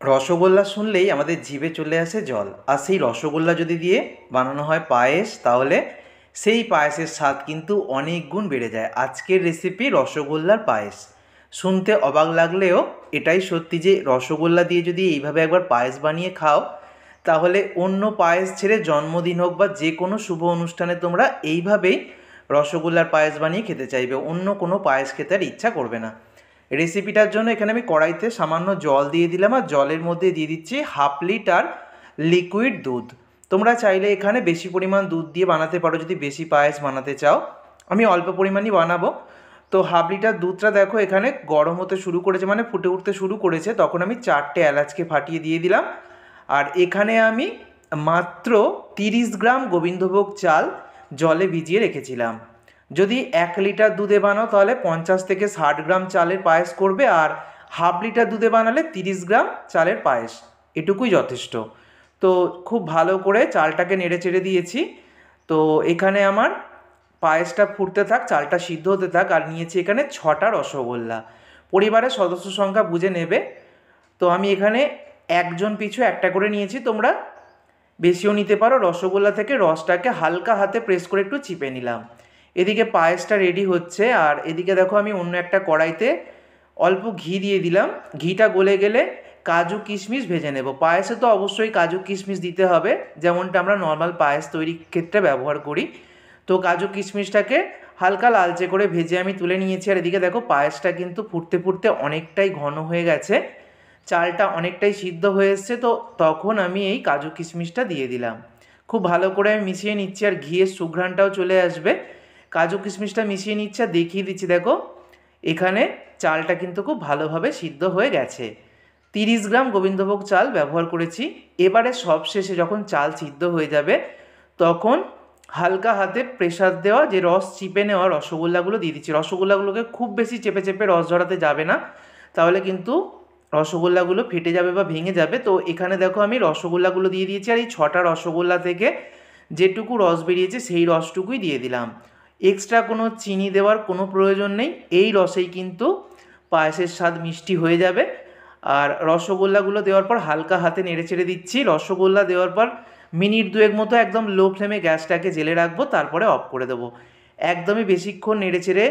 রসগোল্লা শুনলেই আমাদের জিভে চলে আসে জল। আর সেই রসগোল্লা যদি দিয়ে বানানো হয় পায়েস, তাহলে সেই পায়েসের স্বাদ কিন্তু অনেক গুণ বেড়ে যায়। আজকের রেসিপি রসগোল্লার পায়েস। শুনতে অবাক লাগলেও এটাই সত্যি যে রসগোল্লা দিয়ে যদি এইভাবে একবার পায়েস বানিয়ে খাও, তাহলে অন্য পায়েস ছেড়ে জন্মদিন হোক বা যে কোনো শুভ অনুষ্ঠানে তোমরা এইভাবেই রসগোল্লার পায়েস বানিয়ে খেতে চাইবে, অন্য কোনো পায়েস খেতে আর ইচ্ছা করবে না। রেসিপিটার জন্য এখানে আমি কড়াইতে সামান্য জল দিয়ে দিলাম, আর জলের মধ্যে দিয়ে দিচ্ছি 1/2 লিটার লিকুইড দুধ। তোমরা চাইলে এখানে বেশি পরিমাণ দুধ দিয়ে বানাতে পারো যদি বেশি পায়েস বানাতে চাও। আমি অল্প পরিমাণই বানাবো। তো 1/2 লিটার দুধটা দেখো এখানে গরম হতে শুরু করেছে, মানে ফুটে উঠতে শুরু করেছে। তখন আমি 4টে এলাচকে ফাটিয়ে দিয়ে দিলাম। আর এখানে আমি মাত্র 30 গ্রাম গোবিন্দভোগ চাল জলে ভিজিয়ে রেখেছিলাম। যদি 1 লিটার দুধে বানাও তাহলে 50 থেকে 60 গ্রাম চালের পায়েস করবে, আর 1/2 লিটার দুধে বানালে 30 গ্রাম চালের পায়েস, এটুকুই যথেষ্ট। তো খুব ভালো করে চালটাকে নেড়ে চেড়ে দিয়েছি। তো এখানে আমার পায়েসটা ফুটতে থাক, চালটা সিদ্ধ হতে থাক। আর নিয়েছি এখানে 6টা রসগোল্লা। পরিবারের সদস্য সংখ্যা বুঝে নেবে। তো আমি এখানে একজন পিছু একটা করে নিয়েছি, তোমরা বেশিও নিতে পারো। রসগোল্লা থেকে রসটাকে হালকা হাতে প্রেস করে একটু চিপে নিলাম। এদিকে পায়েসটা রেডি হচ্ছে, আর এদিকে দেখো আমি অন্য একটা কড়াইতে অল্প ঘি দিয়ে দিলাম। ঘিটা গলে গেলে কাজু কিশমিশ ভেজে নেব। পায়েসে তো অবশ্যই কাজু কিশমিশ দিতে হবে, যেমনটা আমরা নর্মাল পায়েস তৈরির ক্ষেত্রে ব্যবহার করি। তো কাজু কিশমিশটাকে হালকা লালচে করে ভেজে আমি তুলে নিয়েছি। আর এদিকে দেখো পায়েসটা কিন্তু ফুটতে ফুটতে অনেকটাই ঘন হয়ে গেছে, চালটা অনেকটাই সিদ্ধ হয়ে এসছে। তো তখন আমি এই কাজু কিশমিশটা দিয়ে দিলাম। খুব ভালো করে আমি মিশিয়ে নিচ্ছি, আর ঘিয়ের সুঘ্রাণটাও চলে আসবে। কাজু কিশমিশটা মিশিয়ে নিচ্ছে, আর দেখিয়ে দিচ্ছি দেখো এখানে চালটা কিন্তু খুব ভালোভাবে সিদ্ধ হয়ে গেছে। 30 গ্রাম গোবিন্দভোগ চাল ব্যবহার করেছি। এবারে সবশেষে যখন চাল সিদ্ধ হয়ে যাবে, তখন হালকা হাতে প্রেসার দেওয়া যে রস চিপে নেওয়া রসগোল্লাগুলো দিয়ে দিচ্ছি। রসগোল্লাগুলোকে খুব বেশি চেপে চেপে রস ঝরাতে যাবে না, তাহলে কিন্তু রসগোল্লাগুলো ফেটে যাবে বা ভেঙে যাবে। তো এখানে দেখো আমি রসগোল্লাগুলো দিয়ে দিয়েছি, আর এই 6টা রসগোল্লা থেকে যেটুকু রস বেরিয়েছে সেই রসটুকুই দিয়ে দিলাম। এক্সট্রা কোনো চিনি দেওয়ার কোনো প্রয়োজন নেই, এই রসেই কিন্তু পায়েসের স্বাদ মিষ্টি হয়ে যাবে। আর রসগোল্লাগুলো দেওয়ার পর হালকা হাতে নেড়ে চেড়ে দিচ্ছি। রসগোল্লা দেওয়ার পর মিনিট 2 মতো একদম লো ফ্লেমে গ্যাসটাকে জেলে রাখবো, তারপরে অফ করে দেবো। একদমই বেশিক্ষণ নেড়ে চেড়ে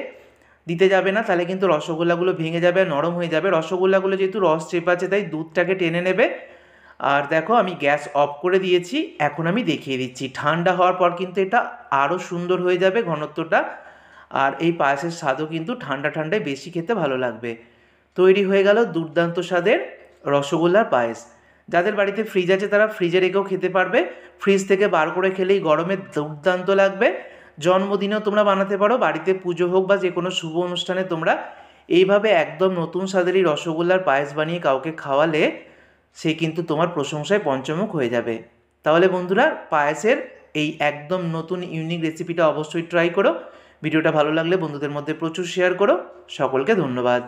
দিতে যাবে না, তাহলে কিন্তু রসগোল্লাগুলো ভেঙে যাবে, নরম হয়ে যাবে। রসগোল্লাগুলো যেহেতু রস চেপাচ্ছে, তাই দুধটাকে টেনে নেবে। আর দেখো আমি গ্যাস অফ করে দিয়েছি। এখন আমি দেখিয়ে দিচ্ছি, ঠান্ডা হওয়ার পর কিন্তু এটা আরও সুন্দর হয়ে যাবে ঘনত্বটা। আর এই পায়েসের স্বাদও কিন্তু ঠান্ডা ঠান্ডায় বেশি খেতে ভালো লাগবে। তৈরি হয়ে গেল দুর্দান্ত স্বাদের রসগোল্লার পায়েস। যাদের বাড়িতে ফ্রিজ আছে তারা ফ্রিজে রেখেও খেতে পারবে, ফ্রিজ থেকে বার করে খেলেই গরমে দুর্দান্ত লাগবে। জন্মদিনেও তোমরা বানাতে পারো, বাড়িতে পুজো হোক বা যে কোনো শুভ অনুষ্ঠানে তোমরা এইভাবে একদম নতুন স্বাদেরই রসগোল্লার পায়েস বানিয়ে কাউকে খাওয়ালে সে কিন্তু তোমার প্রশংসায় পঞ্চমুখ হয়ে যাবে। তাহলে বন্ধুরা, পায়েসের এই একদম নতুন ইউনিক রেসিপিটা অবশ্যই ট্রাই করো। ভিডিওটা ভালো লাগলে বন্ধুদের মধ্যে প্রচুর শেয়ার করো। সকলকে ধন্যবাদ।